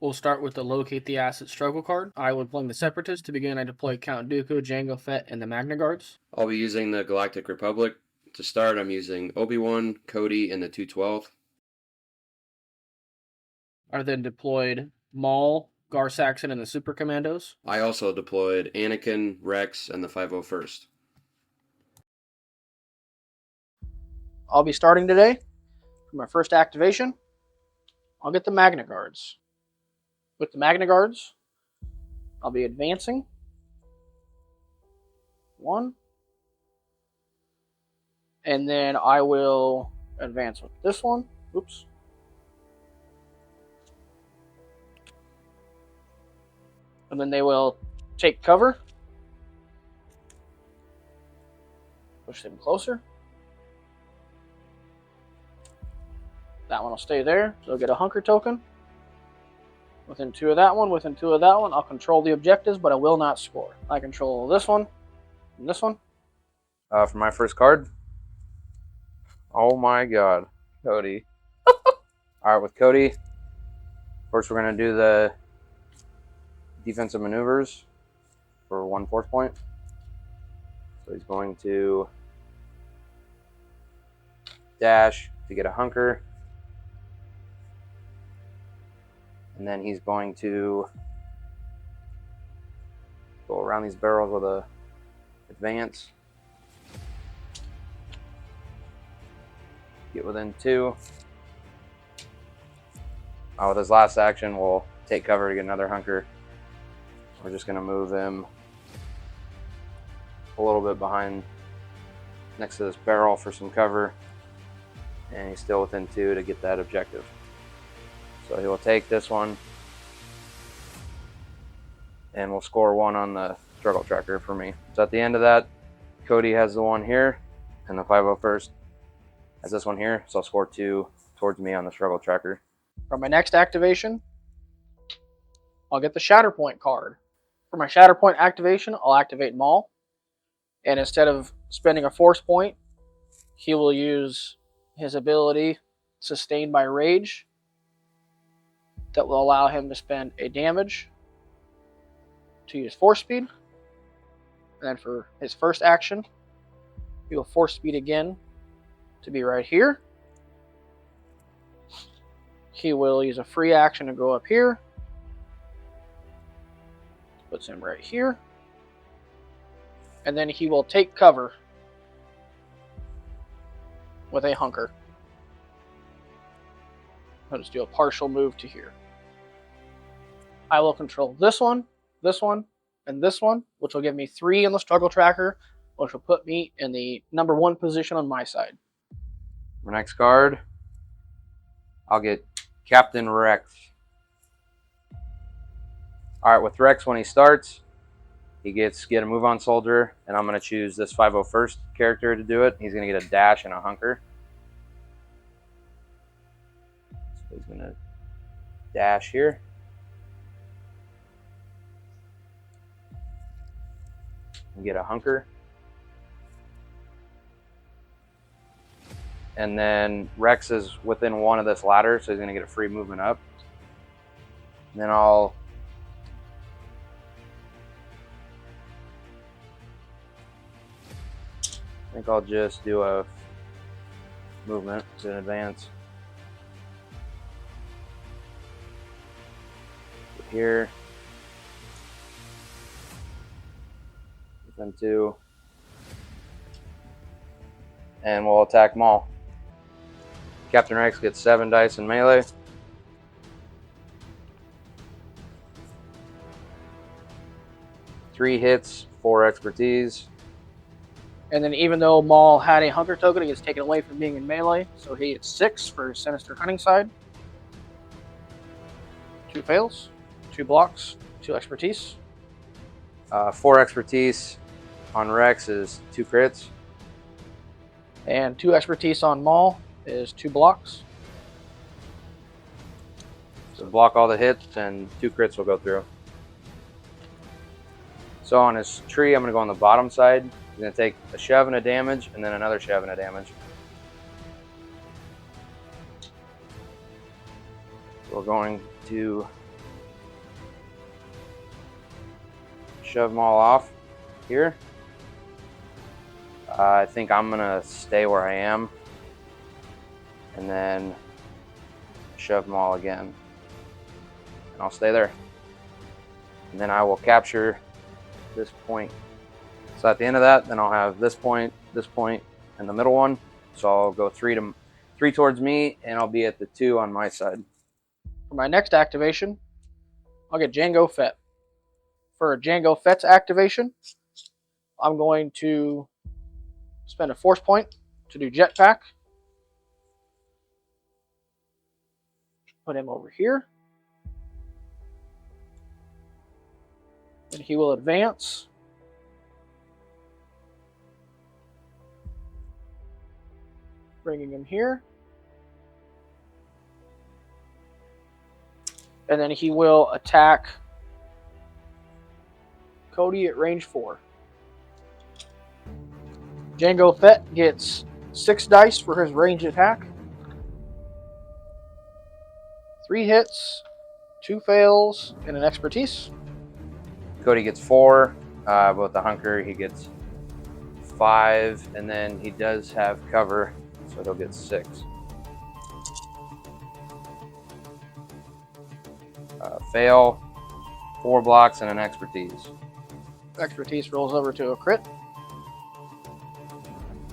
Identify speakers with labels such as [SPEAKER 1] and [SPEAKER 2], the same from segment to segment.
[SPEAKER 1] We'll start with the Locate the Asset struggle card. I will play the Separatist. To begin, I deploy Count Dooku, Jango Fett, and the Magna Guards.
[SPEAKER 2] I'll be using the Galactic Republic. To start, I'm using Obi-Wan, Cody, and the 212th.
[SPEAKER 1] I then deployed Maul, Gar Saxon, and the Super Commandos.
[SPEAKER 2] I also deployed Anakin, Rex, and the 501st.
[SPEAKER 1] I'll be starting today. For my first activation, I'll get the Magna Guards. With the Magna Guards, I'll be advancing. 1. And then I will advance with this one. Oops. And then they will take cover. Push them closer. That one will stay there. So I'll get a hunker token. Within 2 of that one, within 2 of that one, I'll control the objectives, but I will not score. I control this one and this one.
[SPEAKER 3] For my first card. Oh my god. Cody. Alright, with Cody, first we're going to do the defensive maneuvers for 1 force point. So he's going to dash to get a hunker. And then he's going to go around these barrels with a advance. Get within 2. With his last action, we'll take cover to get another hunker. We're just going to move him a little bit behind next to this barrel for some cover. And he's still within 2 to get that objective. So he will take this one, and we'll score 1 on the struggle tracker for me. So at the end of that, Cody has the one here, and the 501st has this one here. So I'll score 2 towards me on the struggle tracker.
[SPEAKER 1] For my next activation, I'll get the Shatterpoint card. For my Shatterpoint activation, I'll activate Maul. And instead of spending a force point, he will use his ability Sustained by Rage. That will allow him to spend a damage to use force speed. And then for his first action, he will force speed again to be right here. He will use a free action to go up here. Puts him right here. And then he will take cover with a hunker. I'll just do a partial move to here. I will control this one, and this one, which will give me 3 on the struggle tracker, which will put me in the number 1 position on my side.
[SPEAKER 3] My next card, I'll get Captain Rex. Alright, with Rex, when he starts, he gets get a move on soldier, and I'm going to choose this 501st character to do it. He's going to get a dash and a hunker. So he's going to dash here. And get a hunker. And then Rex is within 1 of this ladder, so he's going to get a free movement up. And then I think I'll just do a movement to advance. Here. Within 2. And we'll attack Maul. Captain Rex gets 7 dice in melee. Three hits, 4 expertise.
[SPEAKER 1] And then even though Maul had a hunker token, he gets taken away from being in melee. So he gets 6 for his Sinister Hunting side. 2 fails, 2 blocks, 2 expertise.
[SPEAKER 3] 4 expertise on Rex is 2 crits.
[SPEAKER 1] And 2 expertise on Maul is 2 blocks.
[SPEAKER 3] So block all the hits and 2 crits will go through. So on his tree, I'm going to go on the bottom side. He's going to take a shove and a damage, and then another shove and a damage. So we're going to shove them all off here. I think I'm gonna stay where I am and then shove them all again. And I'll stay there. And then I will capture this point. So at the end of that, then I'll have this point, and the middle one. So I'll go three towards me, and I'll be at the 2 on my side.
[SPEAKER 1] For my next activation, I'll get Django Fett. For a Django Fett's activation, I'm going to spend a force point to do jetpack. Put him over here. And he will advance. Bringing him here. And then he will attack Cody at range 4. Django Fett gets 6 dice for his range attack. 3 hits, 2 fails, and an expertise.
[SPEAKER 3] Cody gets 4. With the hunker, he gets 5, and then he does have cover, so he'll get 6. Fail, 4 blocks, and an expertise.
[SPEAKER 1] Expertise rolls over to a crit.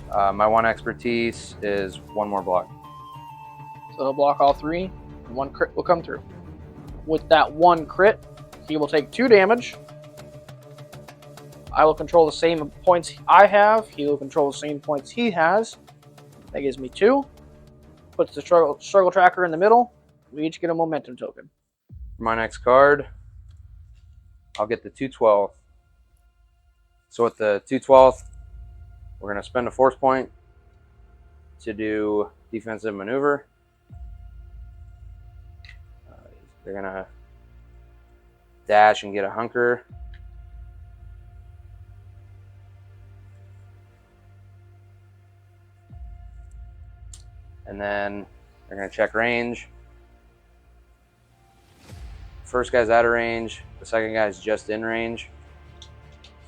[SPEAKER 3] My 1 expertise is 1 more block.
[SPEAKER 1] So he'll block all 3, and 1 crit will come through. With that 1 crit, he will take 2 damage. I will control the same points I have. He will control the same points he has. That gives me 2. Puts the struggle tracker in the middle. We each get a momentum token.
[SPEAKER 3] For my next card, I'll get the 2/12. So with the 2/12, we're going to spend a force point to do defensive maneuver. They're going to dash and get a hunker. And then they're going to check range. First guy's out of range. The second guy's just in range.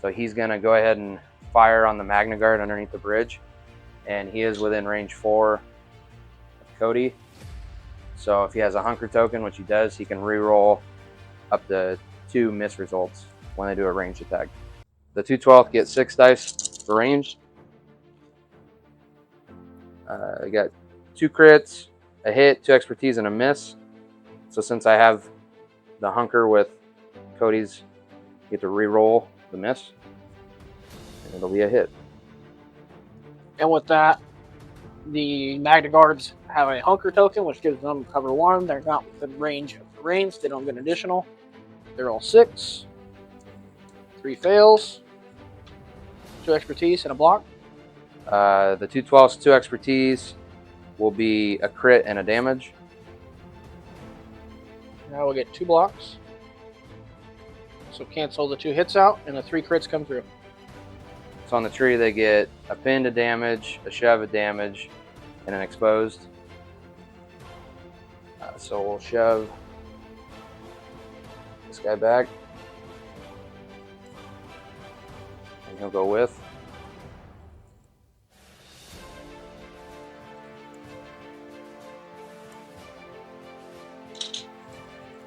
[SPEAKER 3] So he's going to go ahead and fire on the Magna Guard underneath the bridge. And he is within range 4 of Cody. So if he has a hunker token, which he does, he can reroll up to 2 miss results when they do a ranged attack. The 2/12 get 6 dice for range. I got 2 crits, a hit, 2 expertise, and a miss. So since I have the hunker with Cody's, you get to re-roll the miss, and it'll be a hit.
[SPEAKER 1] And with that, the Magna Guards have a hunker token, which gives them cover 1. They're not within range of the range. They don't get an additional. They're all 6. 3 fails. 2 expertise and a block.
[SPEAKER 3] The 2/12's 2 expertise will be a crit and a damage.
[SPEAKER 1] Now we'll get 2 blocks. So cancel the 2 hits out, and the 3 crits come through.
[SPEAKER 3] So on the tree, they get a pin to damage, a shove of damage, and an exposed. So we'll shove this guy back. And he'll go with.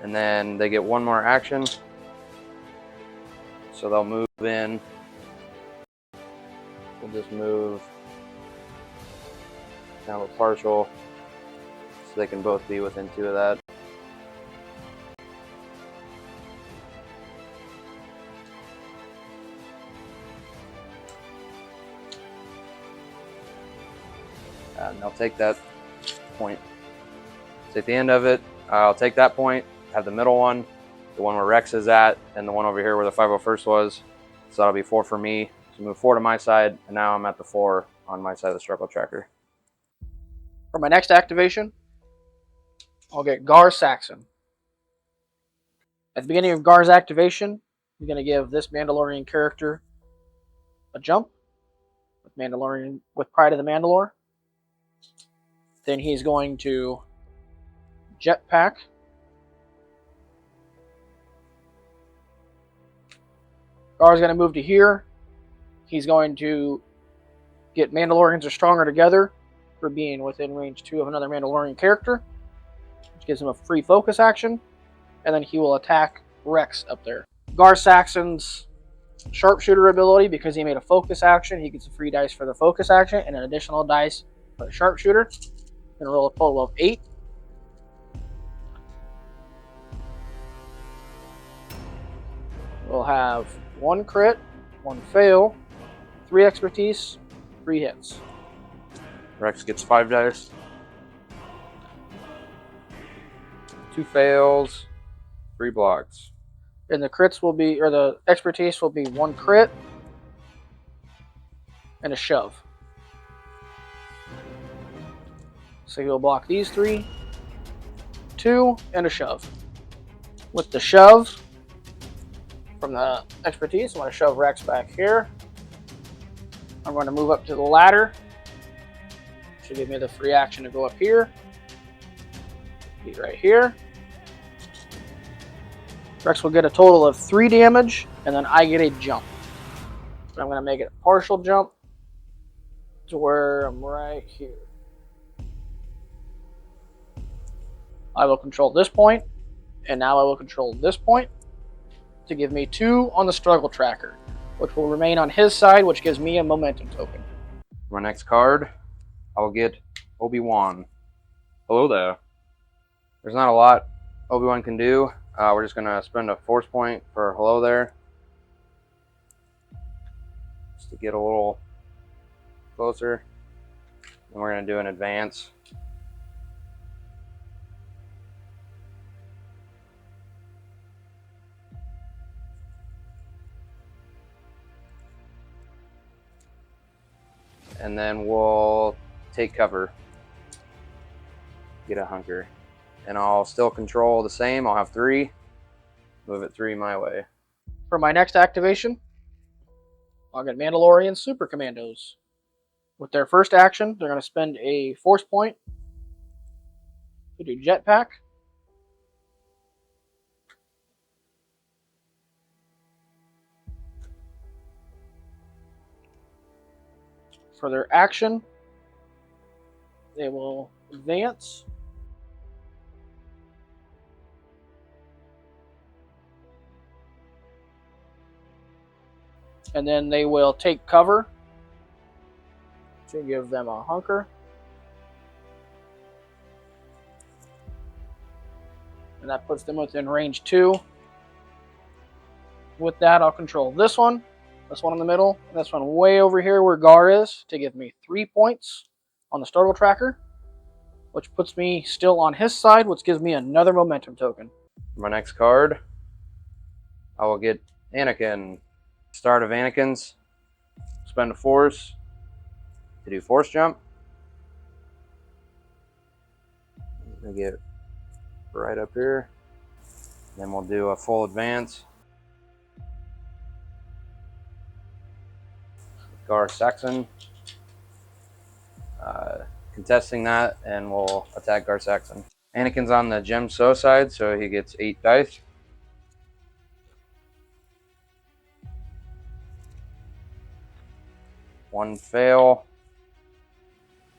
[SPEAKER 3] And then they get 1 more action. So they'll move in. We'll just move kind of a partial so they can both be within 2 of that. And they'll take that point. So at the end of it, I'll take that point, have the middle one, the one where Rex is at, and the one over here where the 501st was. So that'll be 4 for me. So move 4 to my side, and now I'm at the 4 on my side of the struggle tracker.
[SPEAKER 1] For my next activation, I'll get Gar Saxon. At the beginning of Gar's activation, I'm going to give this Mandalorian character a jump with Pride of the Mandalore. Then he's going to jetpack. Gar's going to move to here. He's going to get Mandalorians are stronger together for being within range 2 of another Mandalorian character, which gives him a free focus action, and then he will attack Rex up there. Gar Saxon's sharpshooter ability, because he made a focus action, he gets a free dice for the focus action and an additional dice for the sharpshooter. Gonna roll a total of 8. We'll have 1 crit, 1 fail, 3 expertise, 3 hits.
[SPEAKER 3] Rex gets 5 dice. 2 fails, 3 blocks.
[SPEAKER 1] And the crits will be, or the expertise will be 1 crit and a shove. So he'll block these 3, 2, and a shove. With the shove from the expertise, I'm going to shove Rex back here. I'm going to move up to the ladder. Should give me the free action to go up here. Be right here. Rex will get a total of 3 damage, and then I get a jump. But I'm going to make it a partial jump to where I'm right here. I will control this point, and now I will control this point to give me 2 on the struggle tracker, which will remain on his side, which gives me a momentum token.
[SPEAKER 3] My next card, I will get Obi-Wan. Hello there. There's not a lot Obi-Wan can do. We're just going to spend a force point for hello there, just to get a little closer. And we're going to do an advance. And then we'll take cover, get a hunker. And I'll still control the same. I'll have 3. Move it 3 my way.
[SPEAKER 1] For my next activation, I'll get Mandalorian Super Commandos. With their first action, they're going to spend a force point to do jetpack. For their action, they will advance. And then they will take cover to give them a hunker. And that puts them within range 2. With that, I'll control this one in the middle, and this one way over here where Gar is, to give me 3 points on the struggle tracker, which puts me still on his side, which gives me another momentum token.
[SPEAKER 3] For my next card, I will get Anakin. Start of Anakin's, spend a force to do force jump. We'll get right up here. Then we'll do a full advance. Gar Saxon. Contesting that, and we'll attack Gar Saxon. Anakin's on the Gem So side, so he gets 8 dice. One fail,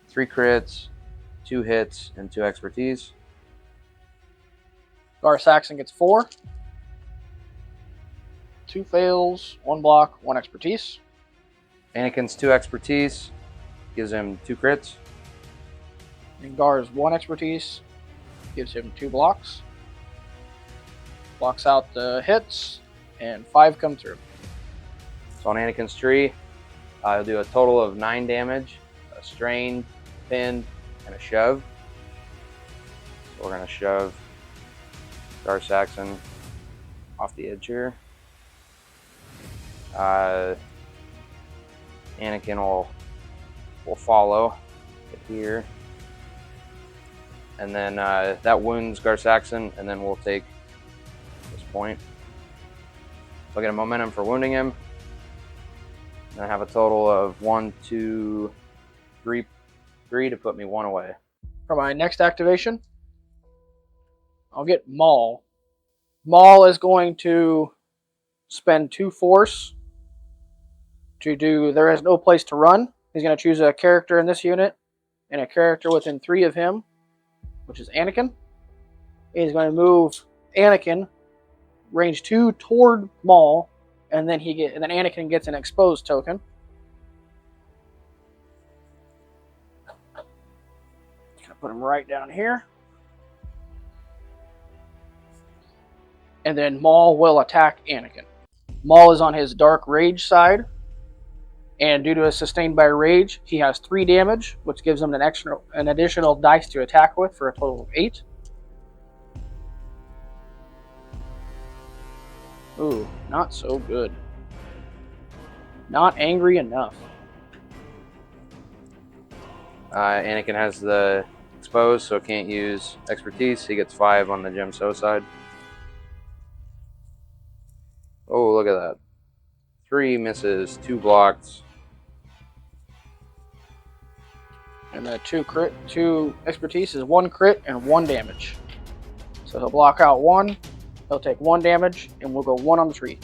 [SPEAKER 3] 3 crits, 2 hits, and 2 expertise.
[SPEAKER 1] Gar Saxon gets 4. 2 fails, 1 block, 1 expertise.
[SPEAKER 3] Anakin's 2 expertise gives him 2 crits.
[SPEAKER 1] And Gar's 1 expertise gives him 2 blocks. Blocks out the hits, and 5 come through.
[SPEAKER 3] So on Anakin's tree, I'll do a total of 9 damage, a strain, pin, and a shove. So we're going to shove Gar Saxon off the edge here. Anakin will follow it here. And then that wounds Gar Saxon, and then we'll take this point. So I get a momentum for wounding him. And I have a total of 1, 2, 3 to put me 1 away.
[SPEAKER 1] For my next activation, I'll get Maul. Maul is going to spend 2 force to do There Is No Place to Run. He's going to choose a character in this unit and a character within 3 of him, which is Anakin. He's going to move Anakin range 2 toward Maul, and then Anakin gets an exposed token. Gonna put him right down here. And then Maul will attack Anakin. Maul is on his dark rage side, and due to a sustained by rage, he has 3 damage, which gives him an additional dice to attack with for a total of 8. Ooh, not so good. Not angry enough.
[SPEAKER 3] Anakin has the exposed, so can't use expertise. He gets 5 on the Gem So side. Oh, look at that. 3 misses, 2 blocked.
[SPEAKER 1] And the 2 expertise is 1 crit and 1 damage. So he'll block out 1, he'll take 1 damage, and we'll go 1 on the tree.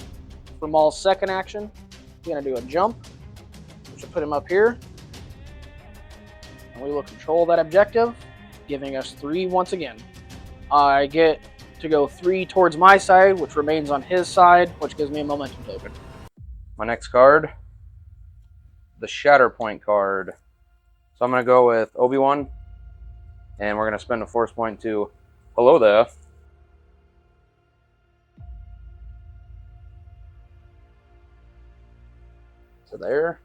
[SPEAKER 1] For Maul's second action, he's going to do a jump, which will put him up here. And we will control that objective, giving us 3 once again. I get to go 3 towards my side, which remains on his side, which gives me a momentum token.
[SPEAKER 3] My next card, the Shatterpoint card. So I'm going to go with Obi-Wan, and we're going to spend a force point to hello there. So there.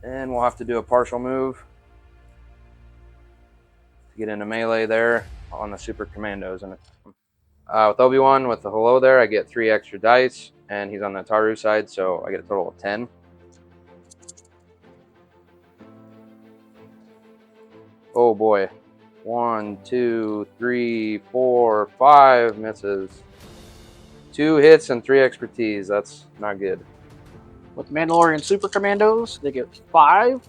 [SPEAKER 3] And we'll have to do a partial move to get into melee there on the Super Commandos. And with Obi-Wan, with the hello there, I get 3 extra dice, and he's on the Taru side, so I get a total of 10. Oh boy. 1, 2, 3, 4, 5 misses. 2 hits and 3 expertise. That's not good.
[SPEAKER 1] With Mandalorian Super Commandos, they get 5,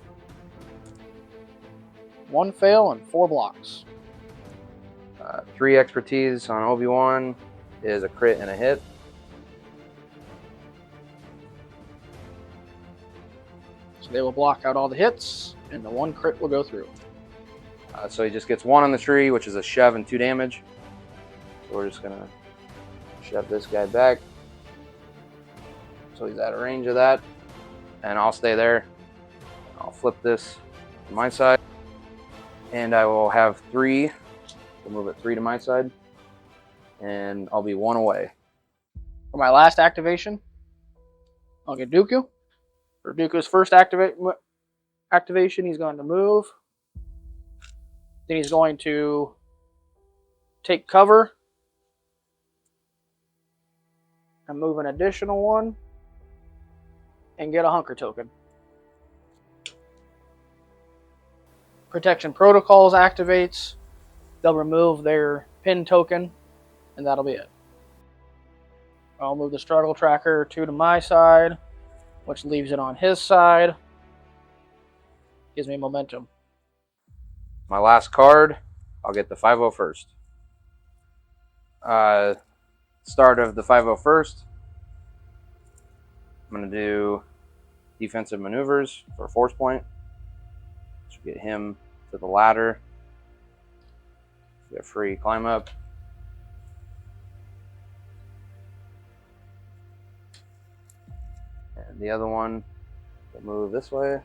[SPEAKER 1] 1 fail, and 4 blocks.
[SPEAKER 3] 3 expertise on Obi-Wan is a crit and a hit.
[SPEAKER 1] So they will block out all the hits, and the 1 crit will go through.
[SPEAKER 3] So he just gets 1 on the tree, which is a shove and 2 damage. So we're just going to shove this guy back. So he's out of range of that. And I'll stay there. I'll flip this to my side. And I will have 3. We'll move it 3 to my side. And I'll be 1 away.
[SPEAKER 1] For my last activation, I'll get Dooku. For Dooku's first activation, he's going to move. Then he's going to take cover and move an additional 1 and get a hunker token. Protection Protocols activates. They'll remove their pin token, and that'll be it. I'll move the Struggle Tracker 2 to my side, which leaves it on his side. Gives me momentum.
[SPEAKER 3] My last card, I'll get the 501st. Start of the 501st. I'm going to do defensive maneuvers for a force point. So get him to the ladder. Get a free climb up. And the other one will move this way.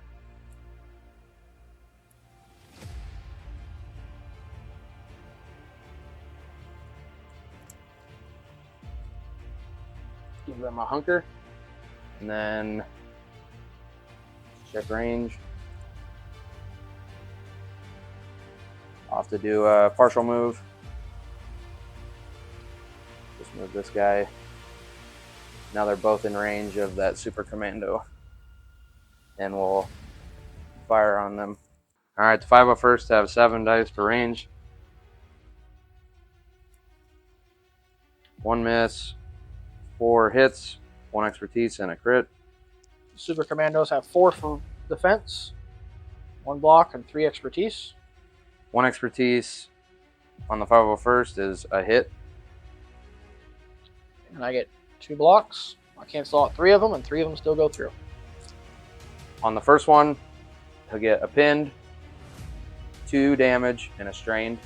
[SPEAKER 3] Give them a hunker. And then check range. I'll have to do a partial move. Just move this guy. Now they're both in range of that Super Commando. And we'll fire on them. Alright, the 501st have 7 dice for range. 1 miss, 4 hits, 1 expertise, and a crit.
[SPEAKER 1] Super Commandos have 4 for defense, 1 block, and 3 expertise.
[SPEAKER 3] 1 expertise on the 501st is a hit.
[SPEAKER 1] And I get 2 blocks. I cancel out 3 of them, and 3 of them still go through.
[SPEAKER 3] On the first one, he'll get a pinned, 2 damage, and a strained.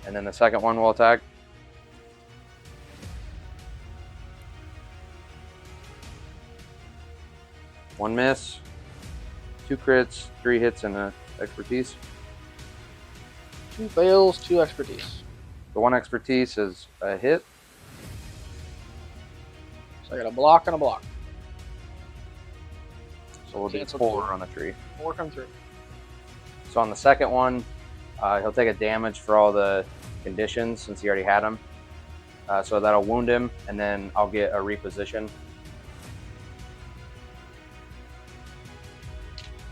[SPEAKER 3] And then the second one will attack. One miss, 2 crits, 3 hits, and an expertise.
[SPEAKER 1] 2 fails, 2 expertise.
[SPEAKER 3] The 1 expertise is a hit.
[SPEAKER 1] So I got a block and a block.
[SPEAKER 3] So we'll do
[SPEAKER 1] Cancel
[SPEAKER 3] 4
[SPEAKER 1] 2.
[SPEAKER 3] on the tree.
[SPEAKER 1] 4 come through.
[SPEAKER 3] So on the second one, he'll take a damage for all the conditions since he already had them. So that'll wound him, and then I'll get a reposition.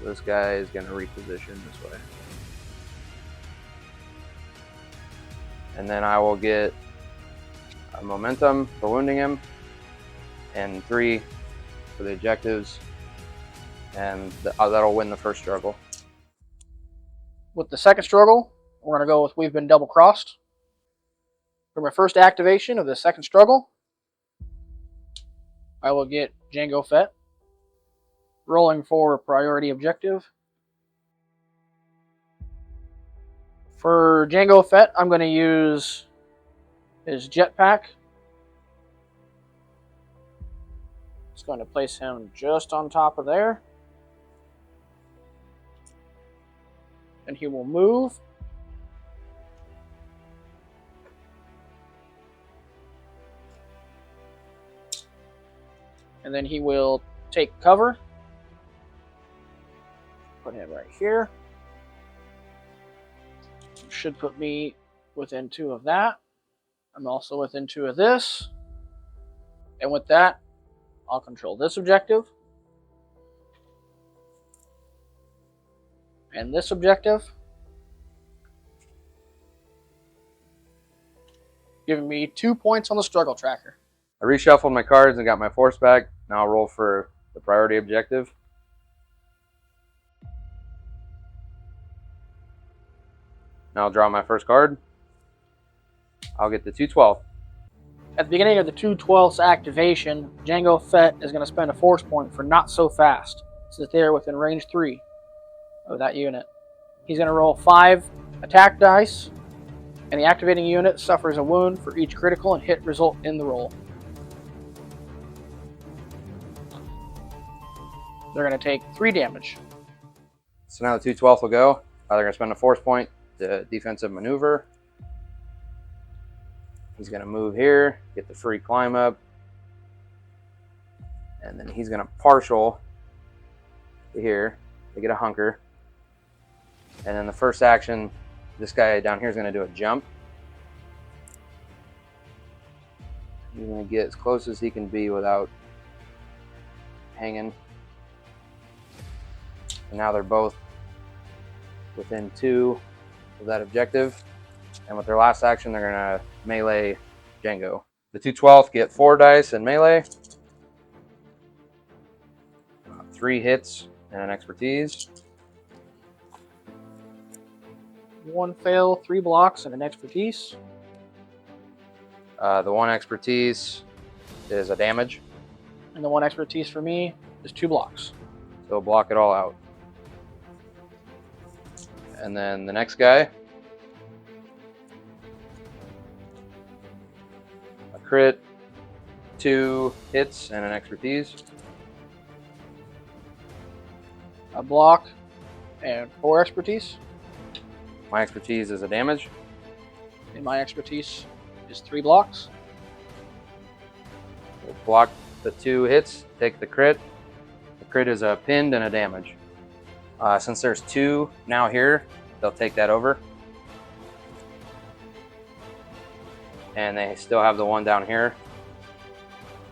[SPEAKER 3] So this guy is going to reposition this way. And then I will get a momentum for wounding him, and 3 for the objectives, and that'll win the first struggle.
[SPEAKER 1] With the second struggle, we're going to go with We've Been Double Crossed. For my first activation of the second struggle, I will get Jango Fett, rolling for priority objective. For Jango Fett, I'm going to use his jetpack. Just going to place him just on top of there. And he will move. And then he will take cover. Put him right here. Should put me within 2 of that. I'm also within 2 of this. And with that, I'll control this objective. And this objective. Giving me 2 points on the struggle tracker.
[SPEAKER 3] I reshuffled my cards and got my force back. Now I'll roll for the priority objective. Now I'll draw my first card. I'll get the 212.
[SPEAKER 1] At the beginning of the 212's activation, Jango Fett is going to spend a force point for Not So Fast, so that they are within range 3 of that unit. He's going to roll 5 attack dice, and the activating unit suffers a wound for each critical and hit result in the roll. They're going to take 3 damage.
[SPEAKER 3] So now the 212 will go. They're going to spend a force point to defensive maneuver. He's going to move here, get the free climb up, and then he's going to partial to here to get a hunker. And then the first action, this guy down here is going to do a jump. He's going to get as close as he can be without hanging. And now they're both within 2 of that objective. And with their last action, they're going to melee Jango. The 212th get 4 dice in melee, 3 hits, and an expertise.
[SPEAKER 1] 1 fail, 3 blocks, and an expertise.
[SPEAKER 3] The 1 expertise is a damage,
[SPEAKER 1] And the 1 expertise for me is 2 blocks.
[SPEAKER 3] so block it all out. And then the next guy, a crit, 2 hits, and an expertise.
[SPEAKER 1] A block and 4 expertise.
[SPEAKER 3] My expertise is a damage.
[SPEAKER 1] And my expertise is 3 blocks.
[SPEAKER 3] We'll block the 2 hits, take the crit. The crit is a pinned and a damage. Since there's 2 now here, they'll take that over. And they still have the 1 down here,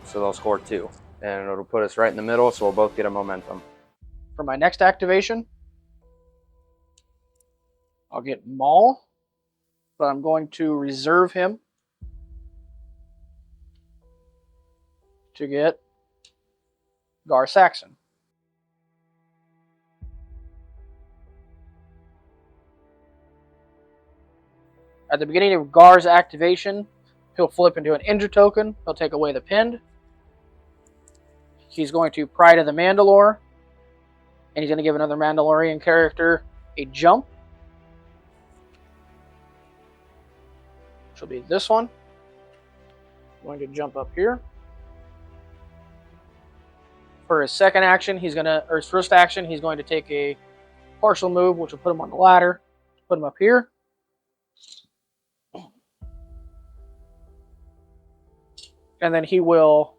[SPEAKER 3] so they'll score 2. And it'll put us right in the middle, so we'll both get a momentum.
[SPEAKER 1] For my next activation, I'll get Maul, but I'm going to reserve him to get Gar Saxon. At the beginning of Gar's activation, he'll flip into an injure token. He'll take away the pinned. He's going to pry to the Mandalore. And he's going to give another Mandalorian character a jump. Which will be this one. I'm going to jump up here. For his second action, or his first action, he's going to take a partial move, which will put him on the ladder. Put him up here. And then he will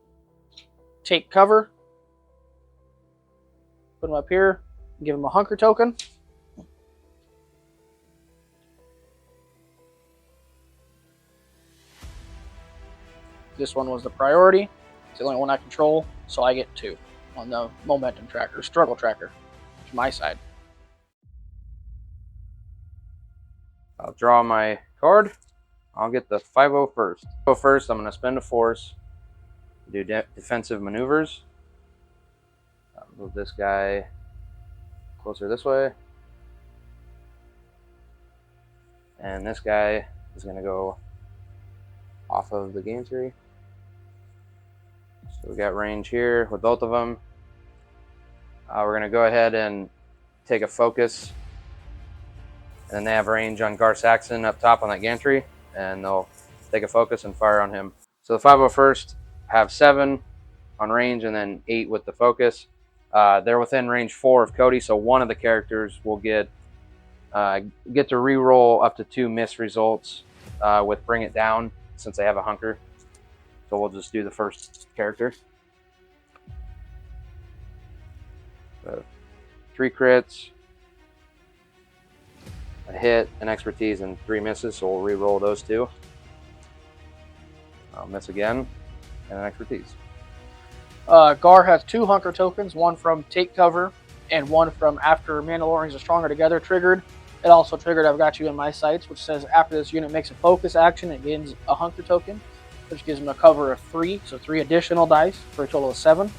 [SPEAKER 1] take cover. Put him up here. Give him a hunker token. This one was the priority. It's the only one I control, so I get 2 on the momentum tracker, struggle tracker, to my side.
[SPEAKER 3] I'll draw my card. I'll get the 5-0 first. So first, I'm going to spend a force, do defensive maneuvers. Move this guy closer this way. And this guy is going to go off of the gantry. So we got range here with both of them. We're going to go ahead and take a focus. And then they have range on Gar Saxon up top on that gantry. And they'll take a focus and fire on him. So the 501st have 7 on range and then 8 with the focus. They're within range 4 of Cody, so one of the characters will get to re-roll up to 2 miss results with Bring It Down, since they have a hunker. So we'll just do the first character. 3 crits, a hit, an expertise, and 3 misses, so we'll re-roll those 2. I'll miss again, and an expertise.
[SPEAKER 1] Gar has 2 hunker tokens, one from Take Cover and one from After Mandalorians Are Stronger Together triggered. It also triggered I've Got You in My Sights, which says after this unit makes a focus action, it gains a hunker token, which gives him a cover of 3, so 3 additional dice for a total of 7.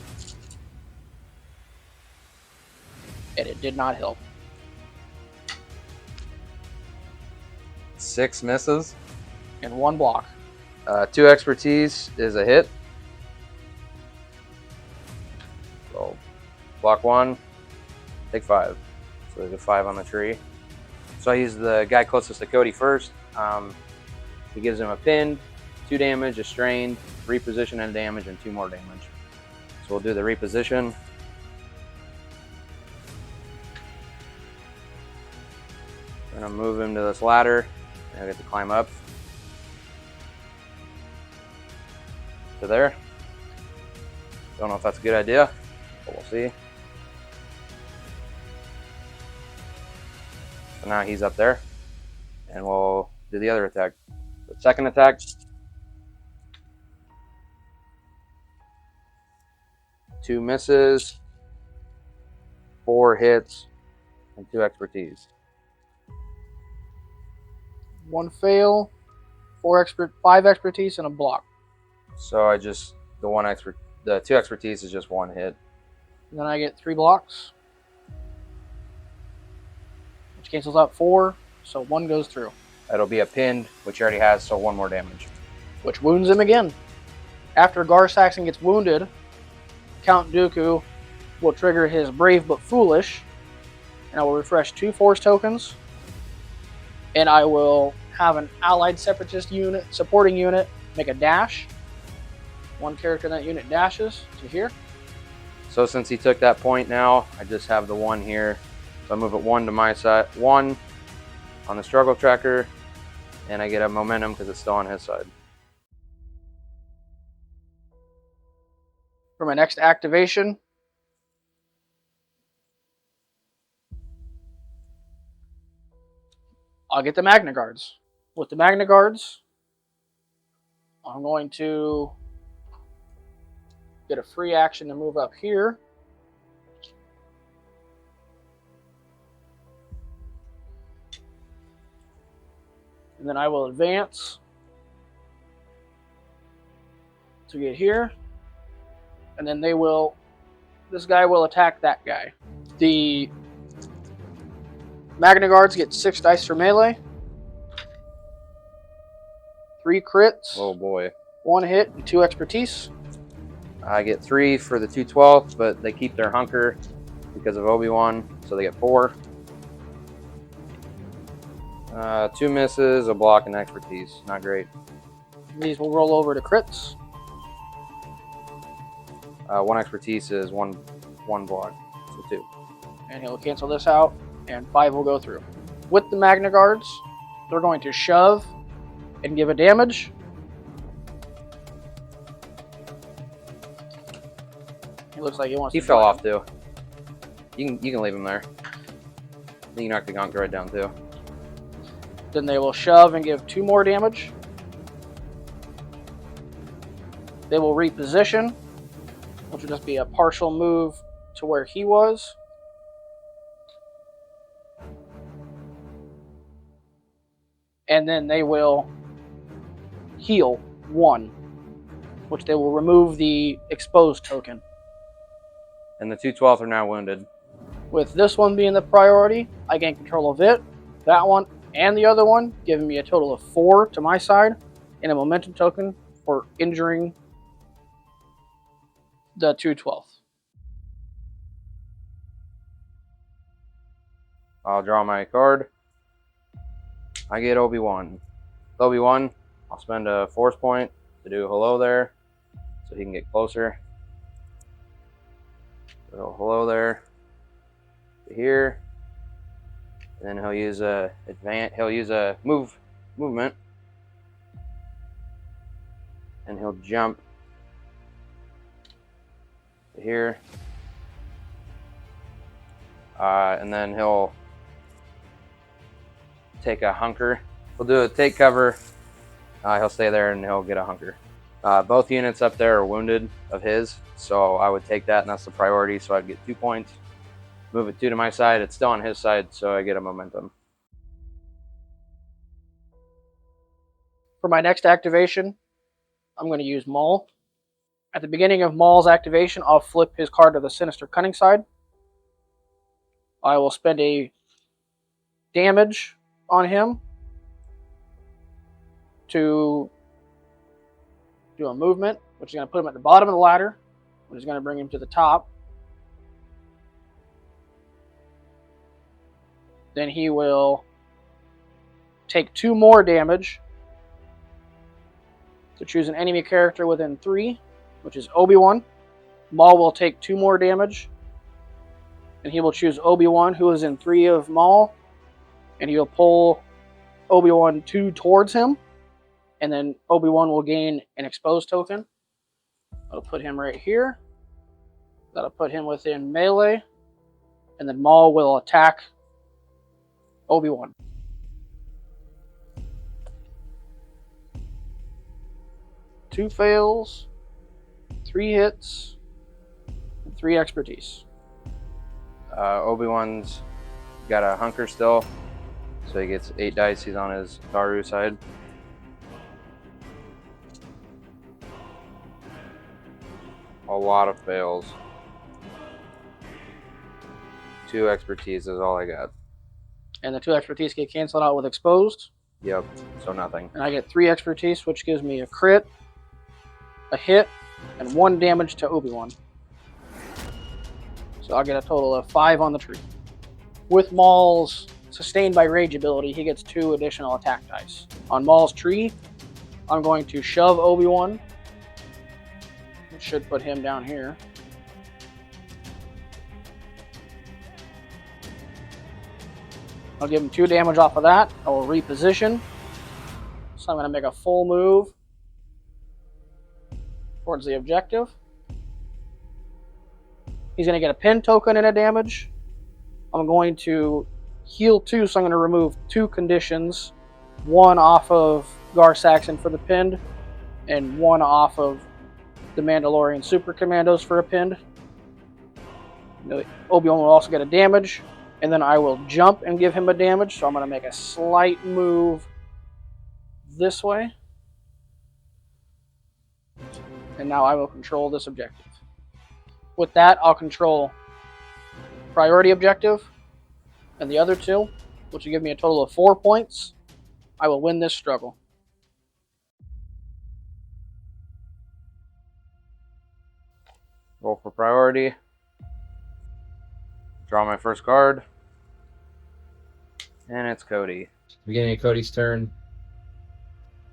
[SPEAKER 1] And it did not help.
[SPEAKER 3] 6 misses.
[SPEAKER 1] And 1 block.
[SPEAKER 3] 2 expertise is a hit. So block 1, take 5. So there's a 5 on the tree. So I use the guy closest to Cody first. He gives him a pinned, 2 damage, a strained, reposition and damage, and 2 more damage. So we'll do the reposition. I'm gonna move him to this ladder, and I get to climb up to there. Don't know if that's a good idea, but we'll see. So now he's up there, and we'll do the other attack. The second attack. 2 misses, 4 hits, and 2 expertise.
[SPEAKER 1] 1 fail, 5 expertise, and a block.
[SPEAKER 3] So I just the 2 expertise is just 1 hit.
[SPEAKER 1] And then I get 3 blocks, which cancels out 4, so 1 goes through.
[SPEAKER 3] It'll be a pinned, which he already has, so 1 more damage.
[SPEAKER 1] Which wounds him again. After Gar Saxon gets wounded, Count Dooku will trigger his Brave but Foolish, and I will refresh 2 force tokens, and I will have an allied separatist unit, supporting unit, make a dash. 1 character in that unit dashes to here.
[SPEAKER 3] So since he took that point now, I just have the 1 here. So I move it 1 to my side, 1 on the struggle tracker, and I get a momentum because it's still on his side.
[SPEAKER 1] For my next activation, I'll get the Magna Guards. With the Magna Guards, I'm going to get a free action to move up here. And then I will advance to get here. And then this guy will attack that guy. The Magna Guards get 6 dice for melee. 3 crits,
[SPEAKER 3] Oh boy.
[SPEAKER 1] 1 hit, and 2 expertise.
[SPEAKER 3] I get 3 for the 2/12, but they keep their hunker because of Obi-Wan, so they get 4. 2 misses, a block, and expertise. Not great.
[SPEAKER 1] These will roll over to crits.
[SPEAKER 3] 1 expertise is one block, so 2.
[SPEAKER 1] And he'll cancel this out, and 5 will go through. With the Magna Guards, they're going to shove and give a damage. He looks like he wants
[SPEAKER 3] He
[SPEAKER 1] to
[SPEAKER 3] fell
[SPEAKER 1] join
[SPEAKER 3] off
[SPEAKER 1] him.
[SPEAKER 3] too. You can leave him there. You can knock the gonk right down too.
[SPEAKER 1] Then they will shove and give 2 more damage. They will reposition, which will just be a partial move to where he was. And then they will heal 1, which they will remove the exposed token.
[SPEAKER 3] And the 2/12 are now wounded.
[SPEAKER 1] With this one being the priority, I gain control of it, that one, and the other one, giving me a total of 4 to my side, and a momentum token for injuring the 2/12.
[SPEAKER 3] I'll draw my card. I get Obi-Wan. Obi-Wan, I'll spend a force point to do hello there, so he can get closer. So hello there to here. And then he'll use a movement, and he'll jump to here, and then he'll take a hunker. He'll do a take cover. He'll stay there and he'll get a hunker. Both units up there are wounded of his, so I would take that, and that's the priority. So I'd get 2 points. Move it 2 to my side. It's still on his side, so I get a momentum.
[SPEAKER 1] For my next activation, I'm going to use Maul. At the beginning of Maul's activation, I'll flip his card to the Sinister Cunning side. I will spend a damage on him to do a movement, which is going to put him at the bottom of the ladder, which is going to bring him to the top. Then he will take 2 more damage to choose an enemy character within 3, which is Obi-Wan. Maul will take 2 more damage, and he will choose Obi-Wan, who is in 3 of Maul, and he will pull Obi-Wan 2 towards him, and then Obi-Wan will gain an exposed token. I'll put him right here. That'll put him within melee, and then Maul will attack Obi-Wan. Two fails, 3 hits, and 3 expertise.
[SPEAKER 3] Obi-Wan's got a hunker still, so he gets 8 dice. He's on his Daru side. A lot of fails. 2 expertise is all I got.
[SPEAKER 1] And the 2 expertise get canceled out with exposed.
[SPEAKER 3] Yep, so nothing.
[SPEAKER 1] And I get 3 expertise, which gives me a crit, a hit, and 1 damage to Obi-Wan. So I'll get a total of 5 on the tree. With Maul's Sustained by Rage ability, he gets 2 additional attack dice. On Maul's tree, I'm going to shove Obi-Wan, which should put him down here. I'll give him 2 damage off of that. I will reposition. So I'm going to make a full move towards the objective. He's going to get a pin token and a damage. I'm going to heal 2, so I'm going to remove 2 conditions. 1 off of Gar Saxon for the pinned, and 1 off of the Mandalorian Super Commandos for a pinned. Obi-Wan will also get a damage, and then I will jump and give him a damage, so I'm going to make a slight move this way. And now I will control this objective. With that, I'll control priority objective and the other 2, which will give me a total of 4 points. I will win this struggle.
[SPEAKER 3] Roll for priority. Draw my first card. And it's Cody.
[SPEAKER 2] Beginning of Cody's turn.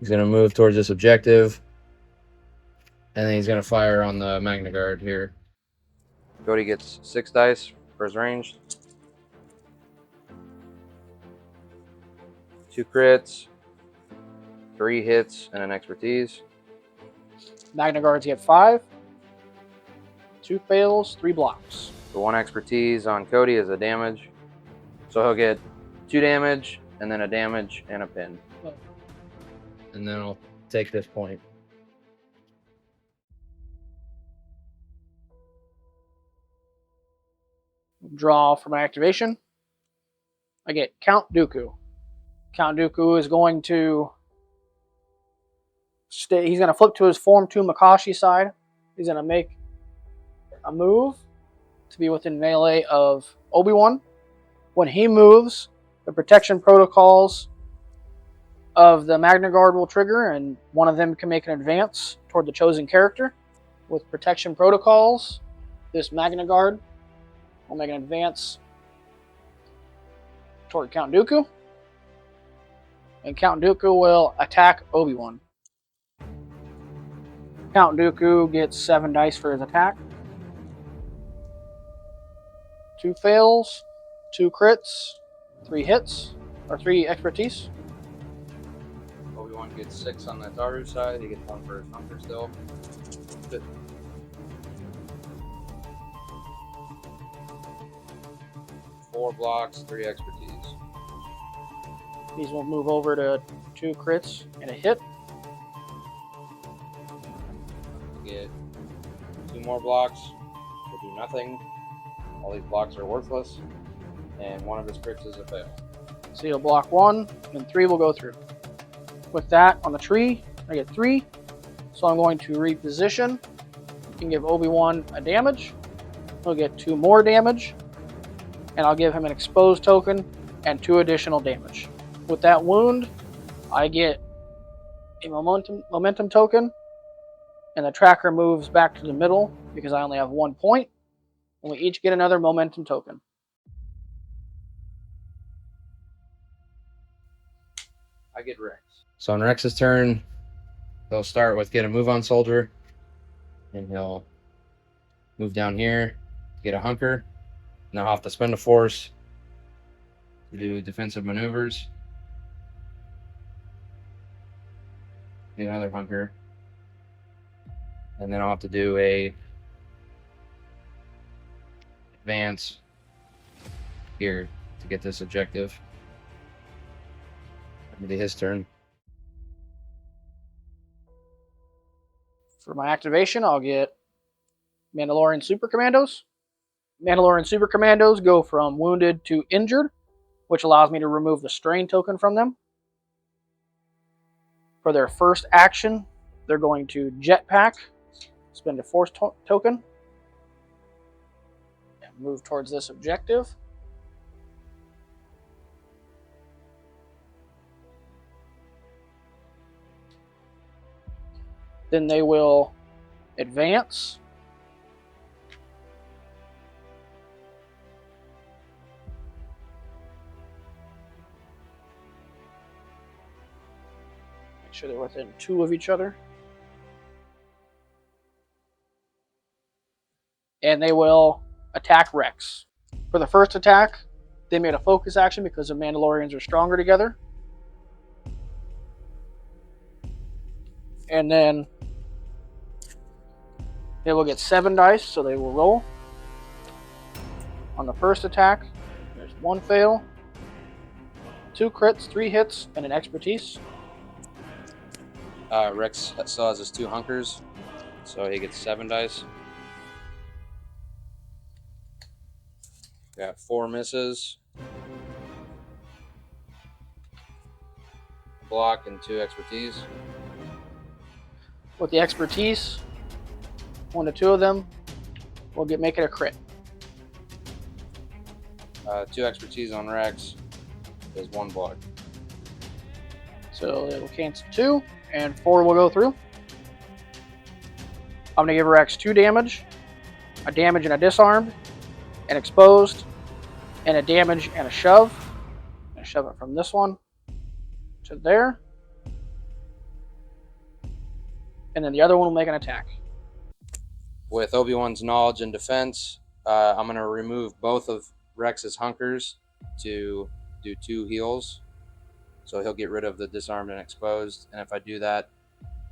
[SPEAKER 2] He's going to move towards this objective. And then he's going to fire on the Magna Guard here.
[SPEAKER 3] Cody gets 6 dice for his range. 2 crits, 3 hits, and an expertise.
[SPEAKER 1] Magna Guards get 5. 2 fails, 3 blocks.
[SPEAKER 3] The 1 expertise on Cody is a damage. So he'll get 2 damage, and then a damage and a pin.
[SPEAKER 2] And then I'll take this point.
[SPEAKER 1] Draw for my activation. I get Count Dooku. Count Dooku is going to stay. He's going to flip to his Form 2 Makashi side. He's going to make a move to be within melee of Obi-Wan. When he moves, the protection protocols of the Magna Guard will trigger, and one of them can make an advance toward the chosen character. With protection protocols, this Magna Guard will make an advance toward Count Dooku. And Count Dooku will attack Obi-Wan. Count Dooku gets 7 dice for his attack. 2 fails, 2 crits, 3 hits, or 3 expertise.
[SPEAKER 3] Obi-Wan gets 6 on the Taru side. He gets 1 for his hunter still. 4 blocks, 3 expertise.
[SPEAKER 1] These will move over to 2 crits and a hit.
[SPEAKER 3] Get 2 more blocks. Will do nothing. All these blocks are worthless. And 1 of his crits is a fail.
[SPEAKER 1] So he'll block 1, and 3 will go through. With that, on the tree, I get 3. So I'm going to reposition. Can give Obi-Wan a damage. He'll get 2 more damage. And I'll give him an exposed token and 2 additional damage. With that wound, I get a momentum token, and the tracker moves back to the middle because I only have 1 point, and we each get another momentum token.
[SPEAKER 3] I get Rex.
[SPEAKER 2] So on Rex's turn, he'll start with get a move on soldier, and he'll move down here, get a hunker. Now I'll have to spend a force to do defensive maneuvers. Get another hunker. And then I'll have to do a advance here to get this objective. It'll be his turn.
[SPEAKER 1] For my activation, I'll get Mandalorian Super Commandos. Mandalorian Super Commandos go from wounded to injured, which allows me to remove the strain token from them. For their first action, they're going to jetpack, spend a force token, and move towards this objective. Then they will advance. Make sure they're within 2 of each other. And they will attack Rex. For the first attack, they made a focus action because the Mandalorians are stronger together. And then they will get 7 dice, so they will roll. On the first attack, there's 1 fail, 2 crits, 3 hits, and an expertise.
[SPEAKER 3] Rex still has his 2 hunkers, so he gets 7 dice. Got 4 misses, block, and 2 expertise.
[SPEAKER 1] With the expertise, 1 to 2 of them will make it a crit.
[SPEAKER 3] 2 expertise on Rex is 1 block.
[SPEAKER 1] So it'll cancel 2, and 4 will go through. I'm going to give Rex 2 damage, a damage and a disarmed, an exposed, and a damage and a shove. And shove it from this one to there. And then the other one will make an attack.
[SPEAKER 2] With Obi-Wan's knowledge and defense, I'm going to remove both of Rex's hunkers to do 2 heals. So he'll get rid of the disarmed and exposed. And if I do that,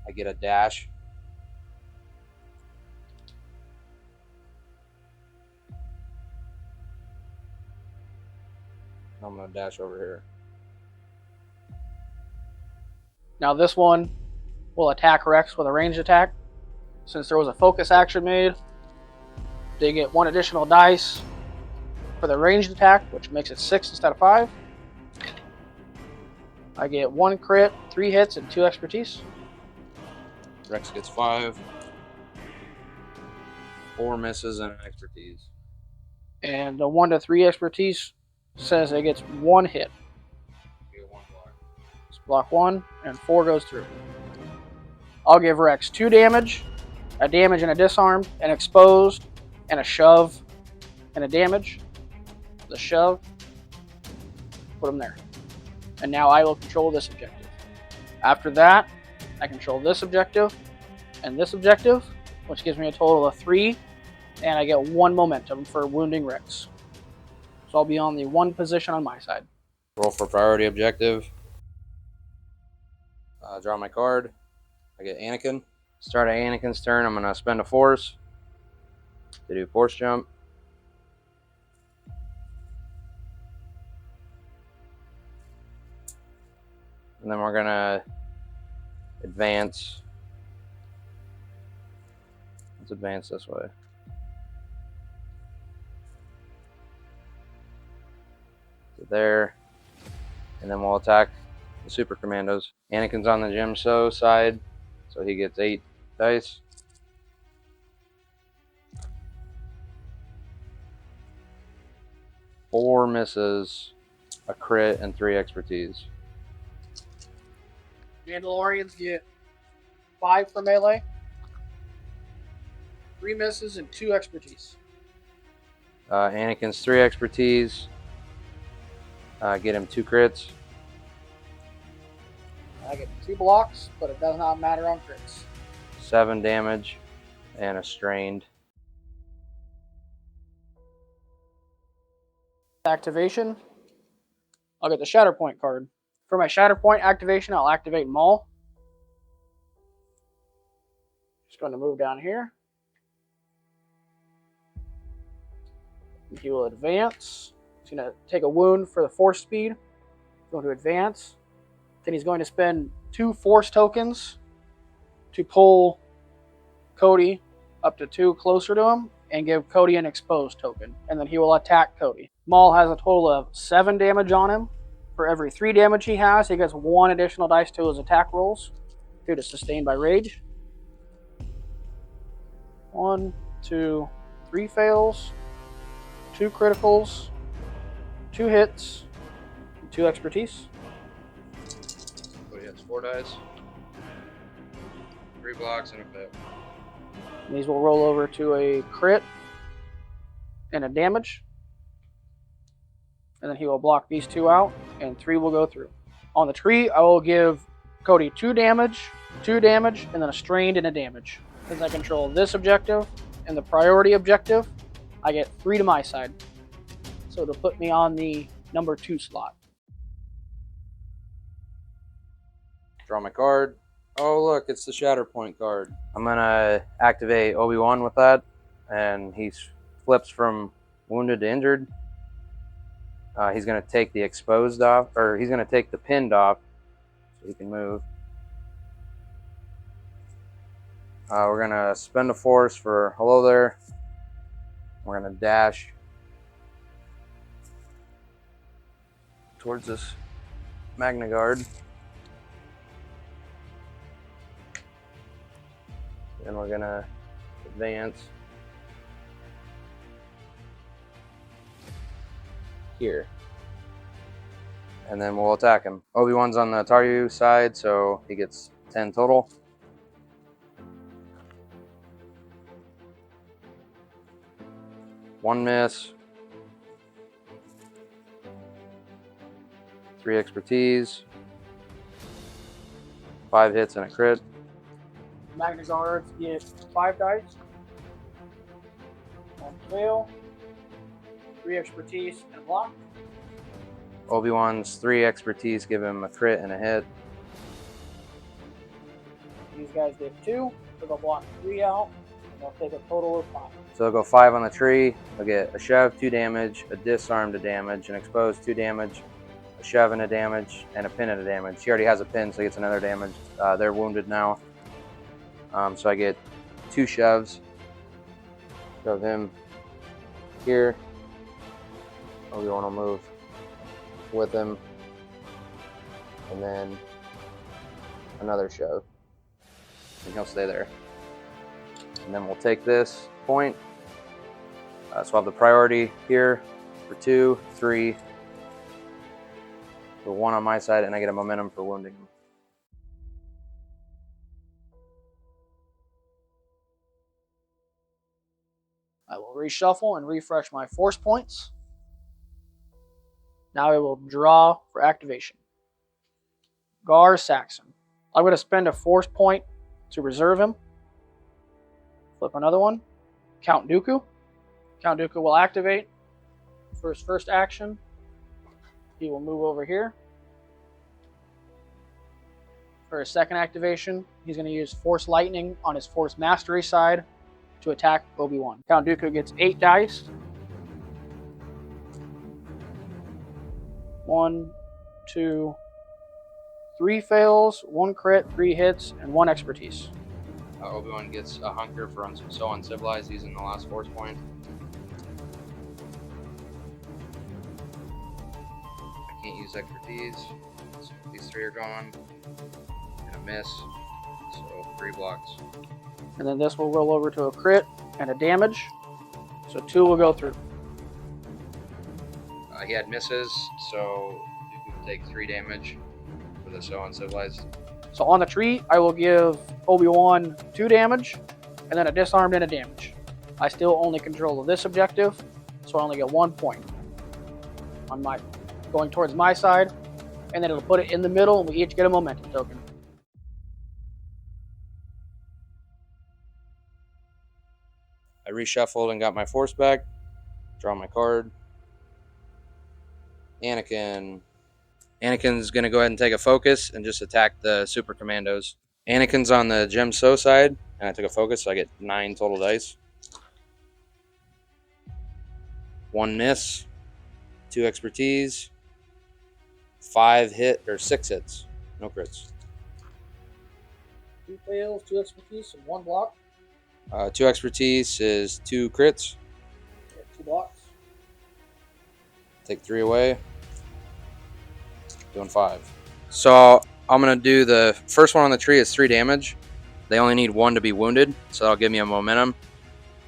[SPEAKER 2] I get a dash. I'm going to dash over here.
[SPEAKER 1] Now this one will attack Rex with a ranged attack. Since there was a focus action made, they get 1 additional dice for the ranged attack, which makes it 6 instead of 5. I get 1 crit, 3 hits, and 2 expertise.
[SPEAKER 2] Rex gets 5. 4 misses and an expertise.
[SPEAKER 1] And the 1 to 3 expertise says it gets 1 hit.
[SPEAKER 2] You get 1 block.
[SPEAKER 1] Just block 1, and 4 goes through. I'll give Rex 2 damage, a damage and a disarmed, an exposed, and a shove, and a damage. The shove, put him there. And now I will control this objective. After that, I control this objective and this objective, which gives me a total of 3, and I get 1 momentum for wounding Rex. So I'll be on the 1 position on my side.
[SPEAKER 2] Roll for priority objective. Draw my card. I get Anakin. Start at Anakin's turn. I'm going to spend a force to do force jump. And then we're going to advance. Let's advance this way. To there. And then we'll attack the Super Commandos. Anakin's on the Jim So side, so he gets 8 dice. Four misses, a crit, and 3 expertise.
[SPEAKER 1] Mandalorians get 5 for melee, 3 misses, and 2 expertise.
[SPEAKER 2] Anakin's 3 expertise. Get him 2 crits.
[SPEAKER 1] I get 2 blocks, but it does not matter on crits.
[SPEAKER 2] 7 damage, and a strained.
[SPEAKER 1] Activation, I'll get the Shatterpoint card. For my Shatterpoint activation, I'll activate Maul. Just going to move down here. He will advance. He's going to take a wound for the force speed. He's going to advance. Then he's going to spend 2 force tokens to pull Cody up to 2 closer to him and give Cody an exposed token. And then he will attack Cody. Maul has a total of 7 damage on him. For every 3 damage he has, he gets 1 additional dice to his attack rolls due to sustained by rage. 1, 2, 3 fails, 2 criticals, 2 hits, 2 expertise.
[SPEAKER 2] Cody has 4 dice, 3 blocks, and a fail.
[SPEAKER 1] And these will roll over to a crit and a damage. And then he will block these 2 out, and 3 will go through. On the tree, I will give Cody 2 damage, and then a strained and a damage. Since I control this objective and the priority objective, I get 3 to my side. So it'll put me on the number 2 slot.
[SPEAKER 2] Draw my card. Oh, look, it's the Shatterpoint card. I'm going to activate Obi-Wan with that, and he flips from wounded to injured. He's going to take the exposed off, or he's going to take the pinned off, so he can move. We're going to spend a force for hello there. We're going to dash towards this Magna Guard. Then we're going to advance here. And then we'll attack him. Obi-Wan's on the Taryu side, so he gets 10 total.
[SPEAKER 3] 1 miss, 3 expertise, 5 hits and a crit.
[SPEAKER 1] Magna Guards get 5 dice. 1 fail, 3 expertise, and a block.
[SPEAKER 3] Obi-Wan's 3 expertise give him a crit and a hit.
[SPEAKER 1] These guys get 2, so they'll block 3 out, and they'll take a total of 5.
[SPEAKER 3] So they'll go 5 on the tree. They'll get a shove, 2 damage, a disarm to damage, an exposed 2 damage, a shove and a damage, and a pin and a damage. He already has a pin, so he gets another damage. They're wounded now. So I get 2 shoves. Shove him here. Obi-Wan will move with him. And then another shove. And he'll stay there. And then we'll take this point. So I'll have the priority here for 2, 3, for 1 on my side, and I get a momentum for wounding him.
[SPEAKER 1] I will reshuffle and refresh my force points. Now I will draw for activation. Gar Saxon. I'm going to spend a force point to reserve him. Flip another one. Count Dooku. Count Dooku will activate. For his first action, he will move over here. For his second activation, he's going to use Force Lightning on his Force Mastery side to attack Obi-Wan. Count Dooku gets 8 dice. 1, 2, 3 fails, 1 crit, 3 hits, and 1 expertise.
[SPEAKER 2] Obi-Wan gets a hunker for so uncivilized using the last force point. I can't use expertise, so these 3 are gone. And a miss, so 3 blocks.
[SPEAKER 1] And then this will roll over to a crit and a damage. So 2 will go through.
[SPEAKER 2] He had misses, so you can take 3 damage for the so uncivilized.
[SPEAKER 1] So on the tree, I will give Obi-Wan 2 damage, and then a disarmed and a damage. I still only control this objective, so I only get 1 point on my going towards my side, and then it'll put it in the middle, and we each get a momentum token.
[SPEAKER 3] I reshuffled and got my force back. Draw my card. Anakin. Anakin's going to go ahead and take a focus and just attack the super commandos. Anakin's on the Gem So side, and I took a focus, so I get 9 total dice. 1 miss, 2 expertise, 5 hit or 6 hits, no crits.
[SPEAKER 1] 2 fails, 2 expertise, and 1 block.
[SPEAKER 3] 2 expertise is 2 crits.
[SPEAKER 1] 2 blocks.
[SPEAKER 3] Take 3 away. Doing 5. So I'm going to do the first one on the tree is 3 damage. They only need 1 to be wounded, so that'll give me a momentum.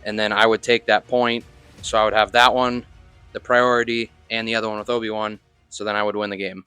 [SPEAKER 3] And then I would take that point, so I would have that one, the priority, and the other one with Obi-Wan, so then I would win the game.